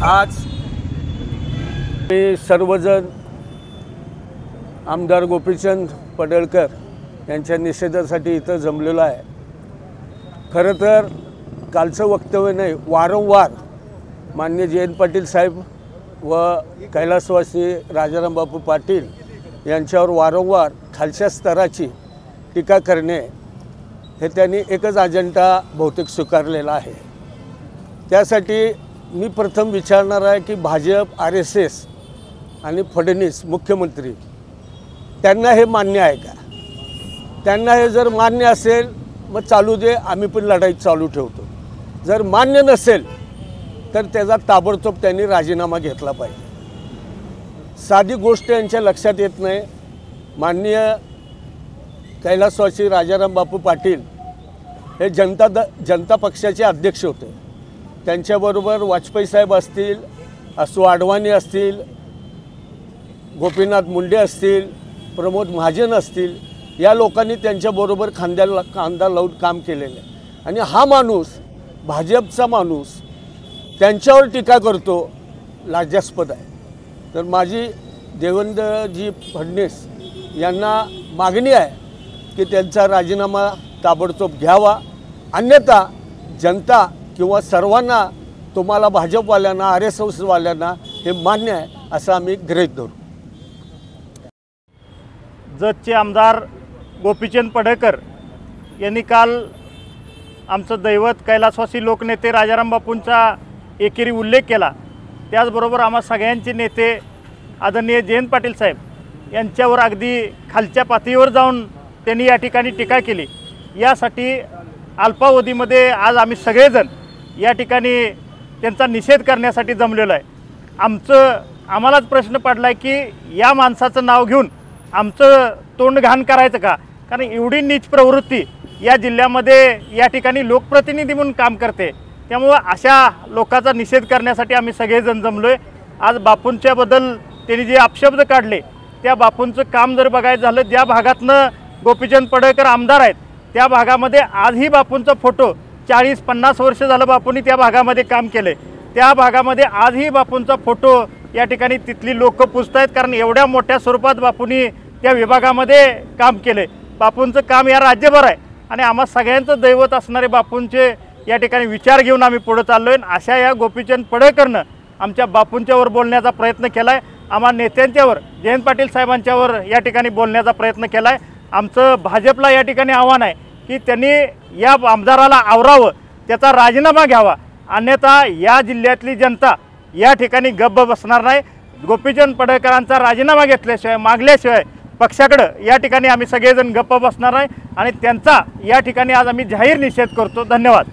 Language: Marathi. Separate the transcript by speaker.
Speaker 1: आज मी सर्वजण आमदार गोपीचंद पडळकर यांच्या निषेधासाठी इथं जमलेलो आहे। खरं तर कालचं वक्तव्य नाही, वारंवार माननीय जयंत पाटील साहेब व कैलासवासी राजाराम बापू पाटील यांच्यावर वारंवार खालच्या स्तराची टीका करणे हे त्यांनी एकच अजेंडा बहुतेक स्वीकारलेला आहे। त्यासाठी मी प्रथम विचारणार आहे की भाजप, RSS आणि फडणवीस मुख्यमंत्री त्यांना हे मान्य आहे का? त्यांना हे जर मान्य असेल मग चालू दे, आम्ही पण लढाई चालू ठेवतो। जर मान्य नसेल तर त्याचा ताबडतोब त्यांनी राजीनामा घेतला पाहिजे। साधी गोष्ट यांच्या लक्षात येत नाही। माननीय कैलासवासी राजाराम बापू पाटील हे जनता पक्षाचे अध्यक्ष होते। त्यांच्याबरोबर वाजपेयी साहेब असतील, असू अडवाणी असतील, गोपीनाथ मुंडे असतील, प्रमोद महाजन असतील, या लोकांनी त्यांच्याबरोबर खांद्याला खांदा लावून काम केलेलं आहे। आणि हा माणूस, भाजपचा माणूस, त्यांच्यावर टीका करतो, लाजास्पद आहे। तर माझी देवेंद्रजी फडणवीस यांना मागणी आहे की त्यांचा राजीनामा ताबडतोब घ्यावा, अन्यथा जनता किंवा सर्वांना, तुम्हाला भाजपवाल्यांना, RSS वाल्यांना हे मान्य आहे असं आम्ही गृहीत धरू।
Speaker 2: जतचे आमदार गोपीचंद पडळकर यांनी काल आमचं दैवत कैलासवासी लोकनेते राजाराम बापूंचा एकेरी उल्लेख केला। त्याचबरोबर आम्हा सगळ्यांचे नेते आदरणीय जयंत पाटील साहेब यांच्यावर अगदी खालच्या पातळीवर जाऊन त्यांनी या ठिकाणी टीका केली। यासाठी अल्पावधीमध्ये आज आम्ही सगळेजण या ठिकाणी त्यांचा निषेध करण्यासाठी जमलेलो आहे। आम्हालाच प्रश्न पडला आहे की या माणसाचं नाव घेऊन आमचं तोंड घाण करायचं का? कारण एवढी नीच प्रवृत्ती या जिल्ह्यामध्ये या ठिकाणी लोकप्रतिनिधी म्हणून काम करते। त्यामुळं अशा लोकांचा निषेध करण्यासाठी आम्ही सगळेजण जमलो आहे। आज बापूंच्याबद्दल त्यांनी जे अपशब्द काढले, त्या बापूंचं काम जर बघायचं झालं, ज्या भागातनं गोपीचंद पडळकर आमदार आहेत त्या भागामध्ये आजही बापूंचा फोटो 40-50 वर्ष झालं बापूंनी त्या भागामध्ये काम केले। त्या भागामध्ये आजही बापूंचा फोटो या ठिकाणी तिथली लोक पुजत आहेत, कारण एवढ्या मोठ्या स्वरूपात बापूंनी त्या विभागामध्ये काम केले। बापूंचं काम या राज्यभर आहे आणि आम्हा सगळ्यांचं दैवत असणारे बापूंचे या ठिकाणी विचार घेऊन आम्ही पुढे चाललो आहे। अशा या गोपीचंद पडळकरनं आमच्या बापूंच्यावर बोलण्याचा प्रयत्न केला आहे, आम्हा नेत्यांच्यावर, जयंत पाटील साहेबांच्यावर या ठिकाणी बोलण्याचा प्रयत्न केला आहे। आमचं भाजपला या ठिकाणी आव्हान आहे की त्यांनी या आमदाराला आवरावं, त्याचा राजीनामा घ्यावा, अन्यथा या जिल्ह्यातली जनता या ठिकाणी गप्प बसणार नाही। गोपीचंद पडळकरांचा राजीनामा घेतल्याशिवाय, मागल्याशिवाय पक्षाकडं या ठिकाणी आम्ही सगळेजण गप्प बसणार नाही आणि त्यांचा या ठिकाणी आज आम्ही जाहीर निषेध करतो। धन्यवाद।